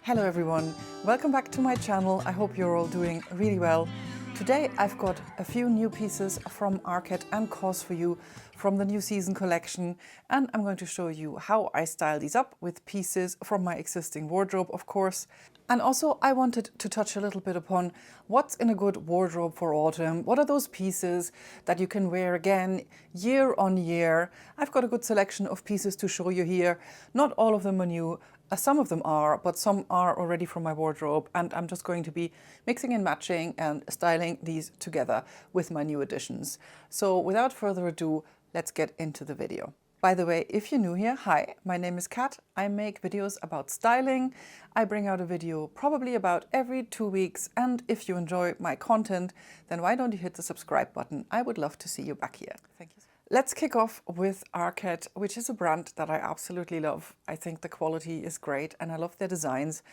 Hello everyone, welcome back to my channel. I hope you're all doing really well. Today I've got a few new pieces from Arket and Cos for you from the new season collection, and I'm going to show you how I style these up with pieces from my existing wardrobe, of course. And also I wanted to touch a little bit upon what's in a good wardrobe for autumn. What are those pieces that you can wear again year on year? I've got a good selection of pieces to show you here. Not all of them are new. Some of them are, but some are already from my wardrobe, and I'm just going to be mixing and matching and styling these together with my new additions. So without further ado, let's get into the video. By the way, if you're new here, hi, my name is Kat. I make videos about styling. I bring out a video probably about every 2 weeks, and if you enjoy my content, then why don't you hit the subscribe button? I would love to see you back here. Thank you. Let's kick off with Arket, which is a brand that I absolutely love. I think the quality is great and I love their designs.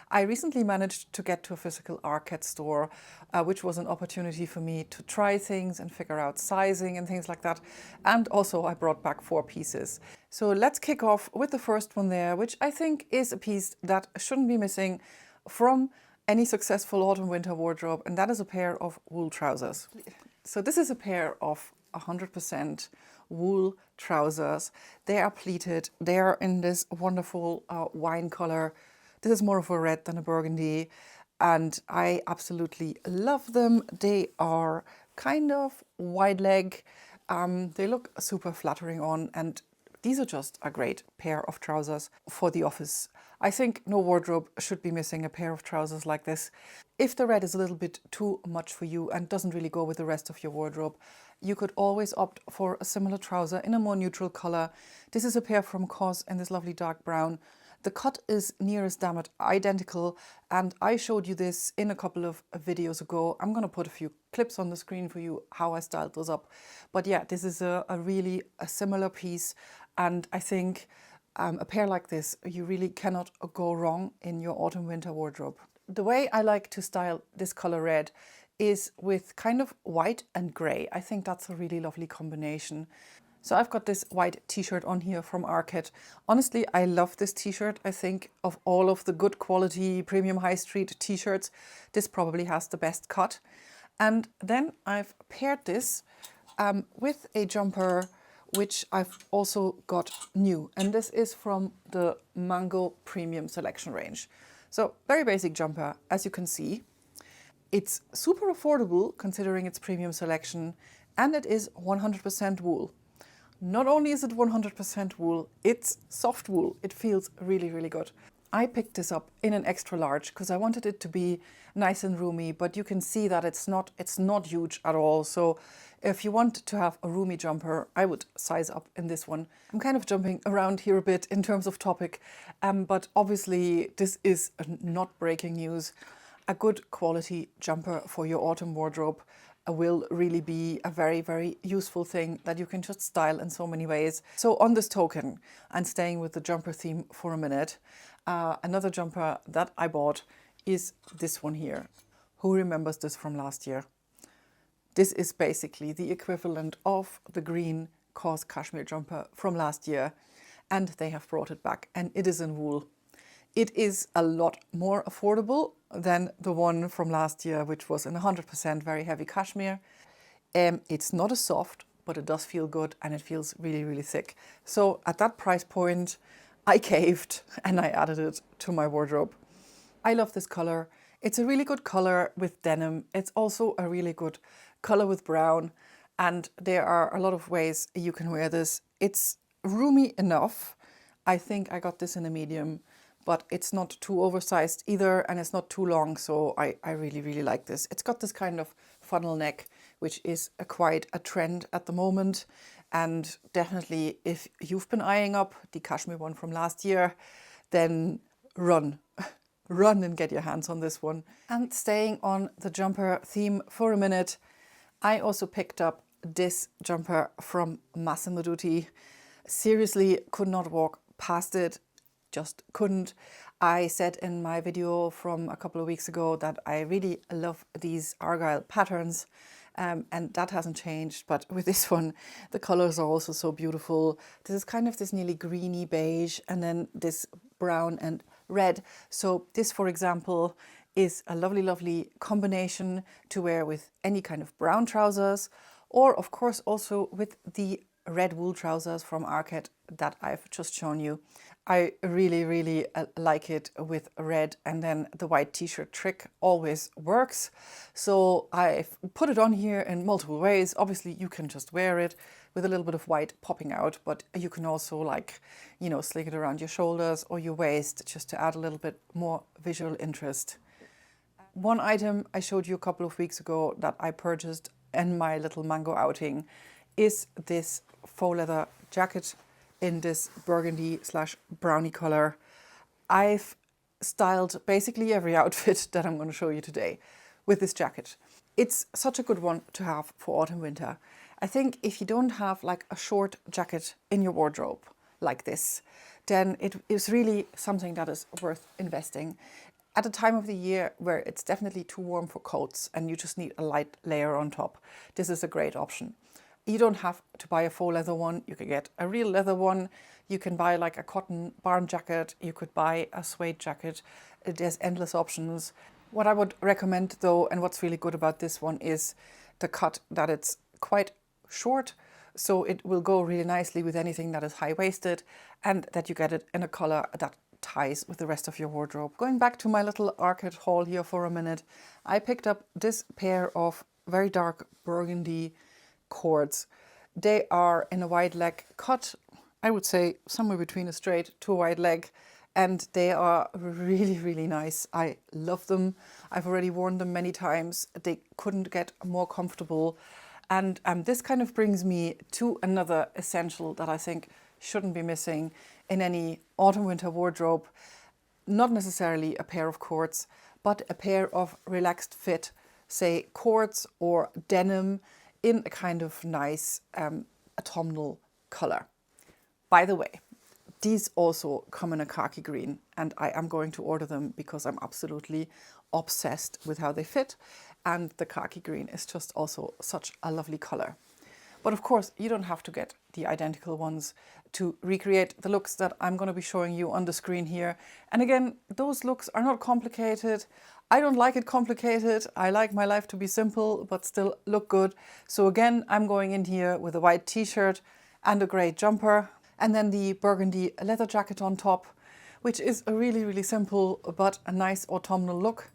I recently managed to get to a physical Arket store, which was an opportunity for me to try things and figure out sizing and things like that. And also I brought back 4 pieces. So let's kick off with the first one there, which I think is a piece that shouldn't be missing from any successful autumn-winter wardrobe, and that is a pair of wool trousers. So this is a pair of 100% wool trousers. They are pleated. They are in this wonderful wine color. This is more of a red than a burgundy, and I absolutely love them. They are kind of wide leg. They look super flattering on, and these are just a great pair of trousers for the office. I think no wardrobe should be missing a pair of trousers like this. If the red is a little bit too much for you and doesn't really go with the rest of your wardrobe, you could always opt for a similar trouser in a more neutral color. This is a pair from Cos in this lovely dark brown. The cut is near as damn it identical, and I showed you this in a couple of videos ago. I'm going to put a few clips on the screen for you how I styled those up. But yeah, this is a really similar piece, and I think a pair like this, you really cannot go wrong in your autumn-winter wardrobe. The way I like to style this color red is with kind of white and grey. I think that's a really lovely combination. So I've got this white t-shirt on here from Arket. Honestly, I love this t-shirt. I think of all of the good quality premium high street t-shirts, this probably has the best cut. And then I've paired this with a jumper which I've also got new. And this is from the Mango Premium Selection range. So very basic jumper, as you can see. It's super affordable considering its premium selection, and it is 100% wool. Not only is it 100% wool, it's soft wool. It feels really, really good. I picked this up in an extra large because I wanted it to be nice and roomy, but you can see that it's not huge at all. So if you want to have a roomy jumper, I would size up in this one. I'm kind of jumping around here a bit in terms of topic, but obviously this is not breaking news. A good quality jumper for your autumn wardrobe will really be a very, very useful thing that you can just style in so many ways. So on this token, and staying with the jumper theme for a minute, another jumper that I bought is this one here. Who remembers this from last year? This is basically the equivalent of the green Cos cashmere jumper from last year, and they have brought it back, and it is in wool. It is a lot more affordable than the one from last year, which was in 100% very heavy cashmere. It's not as soft, but it does feel good, and it feels really, really thick. So at that price point, I caved and I added it to my wardrobe. I love this color. It's a really good color with denim. It's also a really good color with brown, and there are a lot of ways you can wear this. It's roomy enough. I think I got this in a medium, but it's not too oversized either, and it's not too long, so I really, really like this. It's got this kind of funnel neck, which is quite a trend at the moment, and definitely if you've been eyeing up the cashmere one from last year, then run. Run and get your hands on this one. And staying on the jumper theme for a minute, I also picked up this jumper from Massimo Dutti. Seriously, could not walk past it. Just couldn't. I said in my video from a couple of weeks ago that I really love these Argyle patterns, and that hasn't changed. But with this one, the colors are also so beautiful. This is kind of this nearly greeny beige, and then this brown and red. So this, for example, is a lovely, lovely combination to wear with any kind of brown trousers, or of course also with the red wool trousers from Arket that I've just shown you. I really, really like it with red, and then the white t-shirt trick always works. So I've put it on here in multiple ways. Obviously you can just wear it with a little bit of white popping out, but you can also, like, you know, slick it around your shoulders or your waist just to add a little bit more visual interest. One item I showed you a couple of weeks ago that I purchased in my little mango outing is this faux leather jacket in this burgundy / brownie color. I've styled basically every outfit that I'm going to show you today with this jacket. It's such a good one to have for autumn winter. I think if you don't have like a short jacket in your wardrobe like this, then it is really something that is worth investing. At a time of the year where it's definitely too warm for coats and you just need a light layer on top, this is a great option. You don't have to buy a faux leather one. You can get a real leather one. You can buy like a cotton barn jacket. You could buy a suede jacket. There's endless options. What I would recommend though, and what's really good about this one, is the cut, that it's quite short, so it will go really nicely with anything that is high-waisted, and that you get it in a color that ties with the rest of your wardrobe. Going back to my little Arket haul here for a minute, I picked up this pair of very dark burgundy cords. They are in a wide leg cut, I would say somewhere between a straight to a wide leg, and they are really, really nice. I love them. I've already worn them many times. They couldn't get more comfortable. And this kind of brings me to another essential that I think shouldn't be missing in any autumn-winter wardrobe. Not necessarily a pair of cords, but a pair of relaxed fit, say cords or denim, in a kind of nice autumnal color. By the way, these also come in a khaki green, and I am going to order them because I'm absolutely obsessed with how they fit, and the khaki green is just also such a lovely color. But of course, you don't have to get the identical ones to recreate the looks that I'm going to be showing you on the screen here. And again, those looks are not complicated. I don't like it complicated. I like my life to be simple, but still look good. So again, I'm going in here with a white t-shirt and a grey jumper, and then the burgundy leather jacket on top, which is a really, really simple but a nice autumnal look.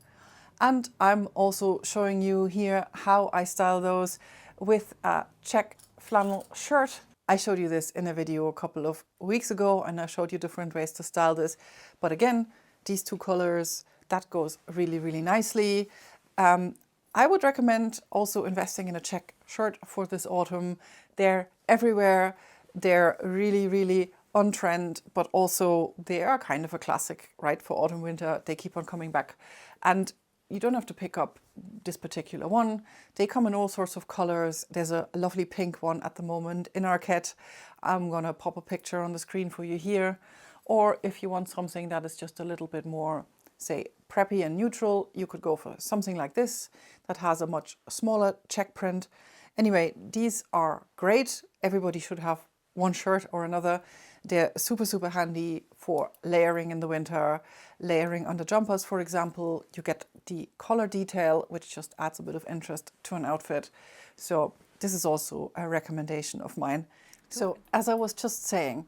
And I'm also showing you here how I style those with a check flannel shirt. I showed you this in a video a couple of weeks ago, and I showed you different ways to style this. But again, these two colors, that goes really, really nicely. I would recommend also investing in a check shirt for this autumn. They're everywhere. They're really, really on trend, but also they are kind of a classic, right? For autumn, winter, they keep on coming back. And you don't have to pick up this particular one. They come in all sorts of colors. There's a lovely pink one at the moment in Arket. I'm gonna pop a picture on the screen for you here. Or if you want something that is just a little bit more, say, preppy and neutral, you could go for something like this that has a much smaller check print. Anyway, these are great. Everybody should have one shirt or another. They're super, super handy for layering in the winter, layering under jumpers, for example. You get the collar detail, which just adds a bit of interest to an outfit. So this is also a recommendation of mine. So as I was just saying,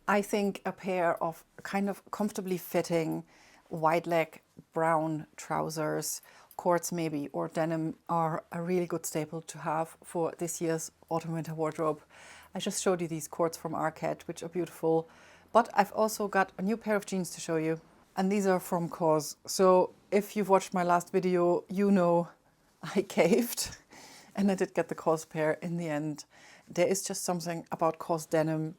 I think a pair of kind of comfortably fitting wide leg brown trousers, cords maybe, or denim are a really good staple to have for this year's autumn winter wardrobe. I just showed you these cords from Arket, which are beautiful, but I've also got a new pair of jeans to show you, and these are from Cos. So if you've watched my last video, you know I caved and I did get the Cos pair in the end. There is just something about Cos denim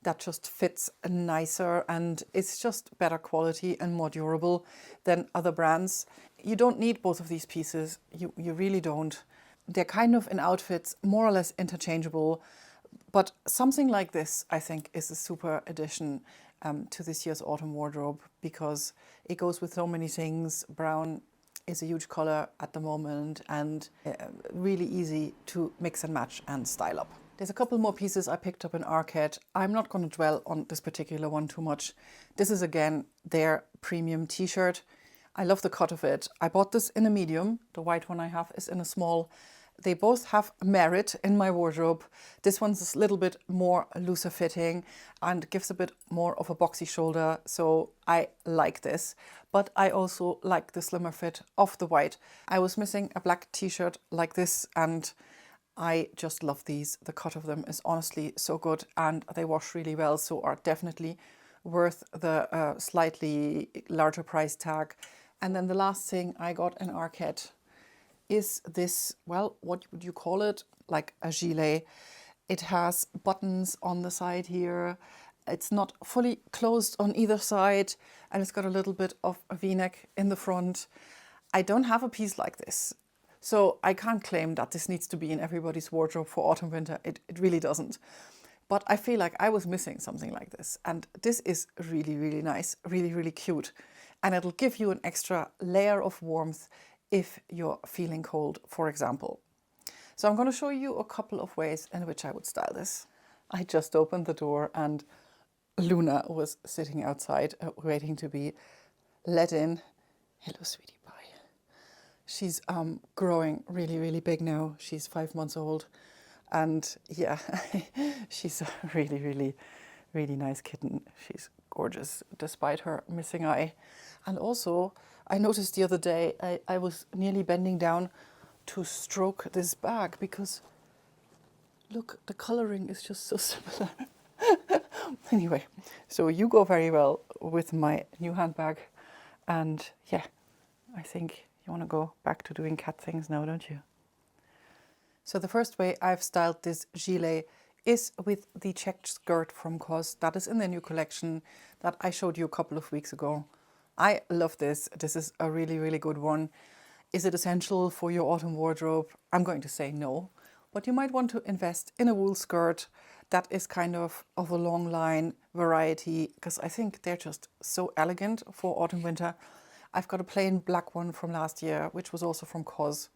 that just fits nicer, and it's just better quality and more durable than other brands. You don't need both of these pieces, you really don't. They're kind of in outfits more or less interchangeable, but something like this I think is a super addition to this year's autumn wardrobe, because it goes with so many things. Brown is a huge color at the moment, and really easy to mix and match and style up. There's a couple more pieces I picked up in Arket. I'm not going to dwell on this particular one too much. This is again their premium t-shirt. I love the cut of it. I bought this in a medium. The white one I have is in a small. They both have merit in my wardrobe. This one's a little bit more looser fitting and gives a bit more of a boxy shoulder. So I like this, but I also like the slimmer fit of the white. I was missing a black t-shirt like this and I just love these. The cut of them is honestly so good and they wash really well, so are definitely worth the slightly larger price tag. And then the last thing I got in Arket is this, well, what would you call it? Like a gilet. It has buttons on the side here. It's not fully closed on either side and it's got a little bit of a v-neck in the front. I don't have a piece like this, so I can't claim that this needs to be in everybody's wardrobe for autumn winter. It really doesn't. But I feel like I was missing something like this. And this is really, really nice, really, really cute. And it'll give you an extra layer of warmth if you're feeling cold, for example. So I'm going to show you a couple of ways in which I would style this. I just opened the door and Luna was sitting outside waiting to be let in. Hello, sweetie pie. She's growing really, really big now. She's 5 months old. And yeah, she's a really, really, really nice kitten. She's gorgeous despite her missing eye. And also, I noticed the other day, I was nearly bending down to stroke this bag because look, the coloring is just so similar. Anyway, so you go very well with my new handbag. And yeah, I think you want to go back to doing cat things now, don't you? So the first way I've styled this gilet is with the checked skirt from Cos. That is in the new collection that I showed you a couple of weeks ago. I love this. This is a really, really good one. Is it essential for your autumn wardrobe? I'm going to say no, but you might want to invest in a wool skirt that is kind of a long line variety, because I think they're just so elegant for autumn winter. I've got a plain black one from last year, which was also from Cos.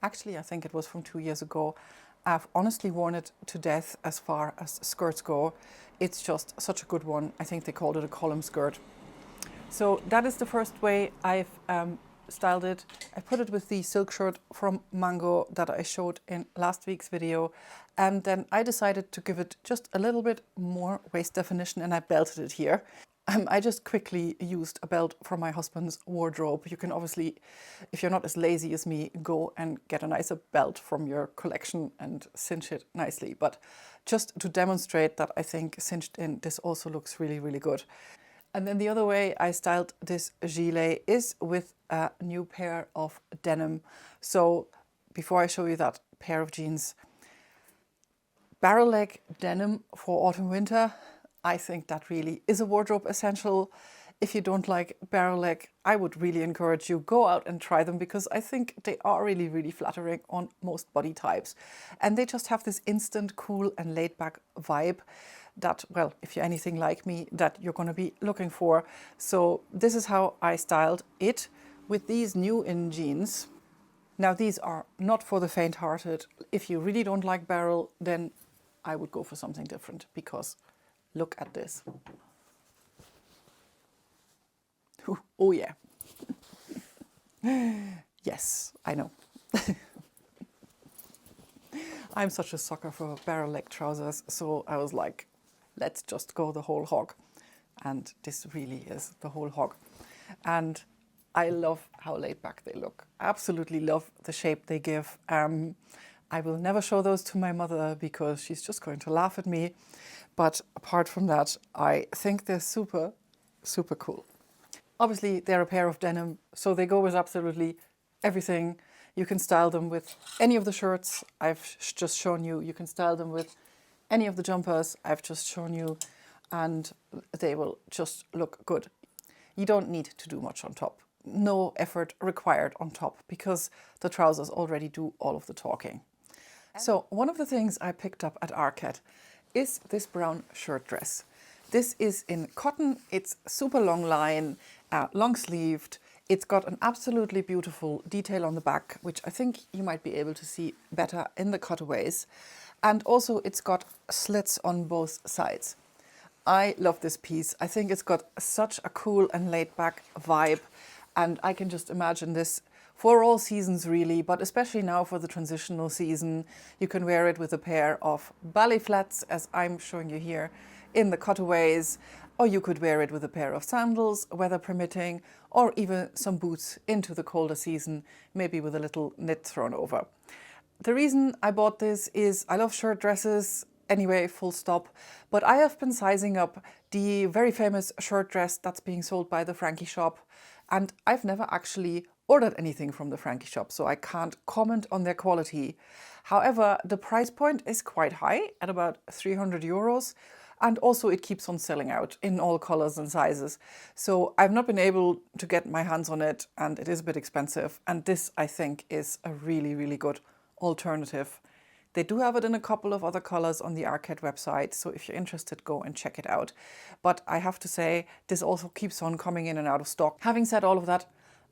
Actually, I think it was from 2 years ago. I've honestly worn it to death as far as skirts go. It's just such a good one. I think they called it a column skirt. So that is the first way I've styled it. I put it with the silk shirt from Mango that I showed in last week's video. And then I decided to give it just a little bit more waist definition and I belted it here. I just quickly used a belt from my husband's wardrobe. You can obviously, if you're not as lazy as me, go and get a nicer belt from your collection and cinch it nicely. But just to demonstrate that I think cinched in, this also looks really, really good. And then the other way I styled this gilet is with a new pair of denim. So before I show you that pair of jeans, barrel leg denim for autumn winter, I think that really is a wardrobe essential. If you don't like barrel leg, I would really encourage you go out and try them because I think they are really, really flattering on most body types. And they just have this instant cool and laid back vibe that, well, if you're anything like me, that you're going to be looking for. So this is how I styled it with these new in jeans. Now these are not for the faint-hearted. If you really don't like barrel, then I would go for something different because look at this. Ooh, oh yeah. Yes, I know. I'm such a sucker for barrel leg trousers, so I was like, let's just go the whole hog. And this really is the whole hog. And I love how laid back they look. Absolutely love the shape they give. I will never show those to my mother because she's just going to laugh at me. But apart from that, I think they're super, super cool. Obviously, they're a pair of denim, so they go with absolutely everything. You can style them with any of the shirts I've just shown you. You can style them with any of the jumpers I've just shown you, and they will just look good. You don't need to do much on top. No effort required on top because the trousers already do all of the talking. So one of the things I picked up at Arket is this brown shirt dress. This is in cotton. It's super long line, long sleeved. It's got an absolutely beautiful detail on the back, which I think you might be able to see better in the cutaways. And also it's got slits on both sides. I love this piece. I think it's got such a cool and laid back vibe, and I can just imagine this for all seasons really, but especially now for the transitional season. You can wear it with a pair of ballet flats, as I'm showing you here in the cutaways, or you could wear it with a pair of sandals, weather permitting, or even some boots into the colder season, maybe with a little knit thrown over. The reason I bought this is I love shirt dresses anyway, full stop, but I have been sizing up the very famous shirt dress that's being sold by the Frankie shop, and I've never actually ordered anything from the Frankie shop, so I can't comment on their quality. However, the price point is quite high at about 300 euros. And also it keeps on selling out in all colors and sizes. So I've not been able to get my hands on it, and it is a bit expensive. And this, I think, is a really, really good alternative. They do have it in a couple of other colors on the Arket website, so if you're interested, go and check it out. But I have to say, this also keeps on coming in and out of stock. Having said all of that,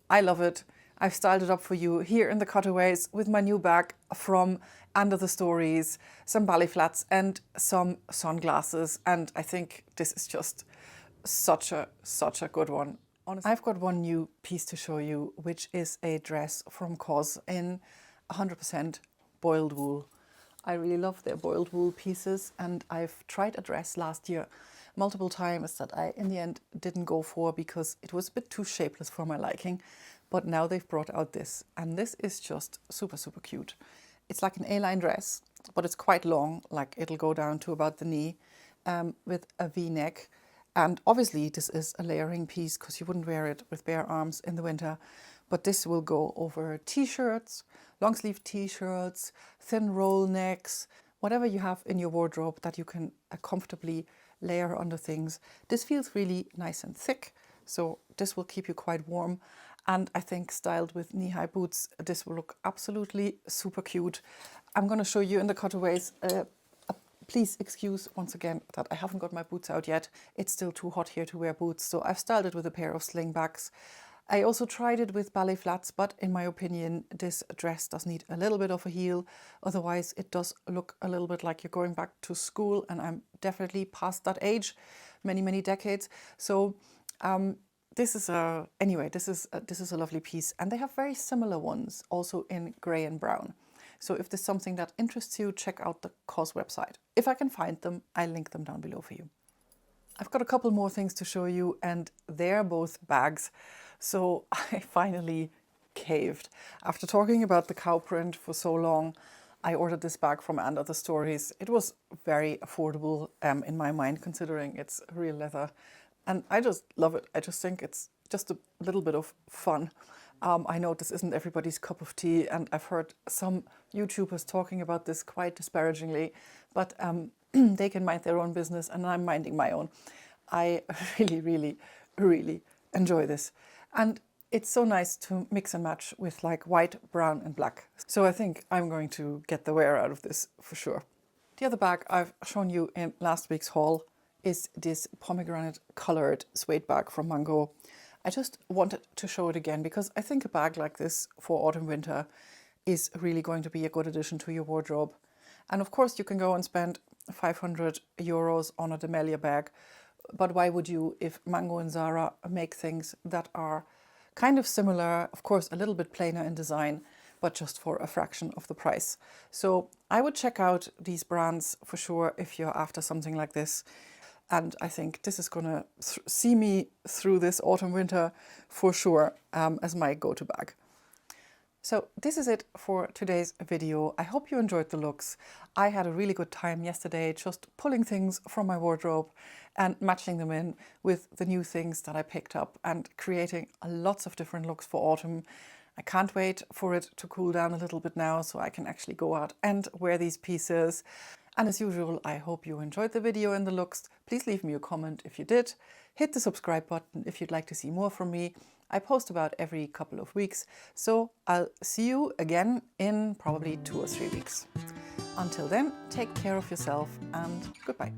I love it. I've styled it up for you here in the cutaways with my new bag from Under the Stories, some ballet flats and some sunglasses. And I think this is just such a good one. Honestly, I've got one new piece to show you, which is a dress from Cos in 100% boiled wool. I really love their boiled wool pieces, and I've tried a dress last year multiple times that I in the end didn't go for because it was a bit too shapeless for my liking. But now they've brought out this, and this is just super, super cute. It's like an A-line dress, but it's quite long, like it'll go down to about the knee, with a V-neck. And obviously this is a layering piece because you wouldn't wear it with bare arms in the winter. But this will go over t-shirts, long sleeve t-shirts, thin roll necks, whatever you have in your wardrobe that you can comfortably layer under things. This feels really nice and thick, so this will keep you quite warm. And I think styled with knee-high boots, this will look absolutely super cute. I'm going to show you in the cutaways. Please excuse once again that I haven't got my boots out yet. It's still too hot here to wear boots, so I've styled it with a pair of slingbacks. I also tried it with ballet flats, but in my opinion, this dress does need a little bit of a heel. Otherwise, it does look a little bit like you're going back to school, and I'm definitely past that age, many, many decades. So this is a lovely piece, and they have very similar ones also in grey and brown. So if there's something that interests you, check out the Cos website. If I can find them, I'll link them down below for you. I've got a couple more things to show you, and they're both bags. So I finally caved. After talking about the cow print for so long, I ordered this bag from Under the Stories. It was very affordable in my mind, considering it's real leather. And I just love it. I just think it's just a little bit of fun. I know this isn't everybody's cup of tea, and I've heard some YouTubers talking about this quite disparagingly, but they can mind their own business, and I'm minding my own. I really, really, really enjoy this. And it's so nice to mix and match with like white, brown and black. So I think I'm going to get the wear out of this for sure. The other bag I've shown you in last week's haul is this pomegranate colored suede bag from Mango. I just wanted to show it again because I think a bag like this for autumn winter is really going to be a good addition to your wardrobe. And of course you can go and spend 500 euros on a Demelia bag, but why would you if Mango and Zara make things that are kind of similar, of course a little bit plainer in design, but just for a fraction of the price. So I would check out these brands for sure if you're after something like this. And I think this is going to see me through this autumn winter for sure as my go-to bag. So this is it for today's video. I hope you enjoyed the looks. I had a really good time yesterday just pulling things from my wardrobe and matching them in with the new things that I picked up and creating lots of different looks for autumn. I can't wait for it to cool down a little bit now so I can actually go out and wear these pieces. And as usual, I hope you enjoyed the video and the looks. Please leave me a comment if you did. Hit the subscribe button if you'd like to see more from me. I post about every couple of weeks, so I'll see you again in probably 2 or 3 weeks. Until then, take care of yourself and goodbye.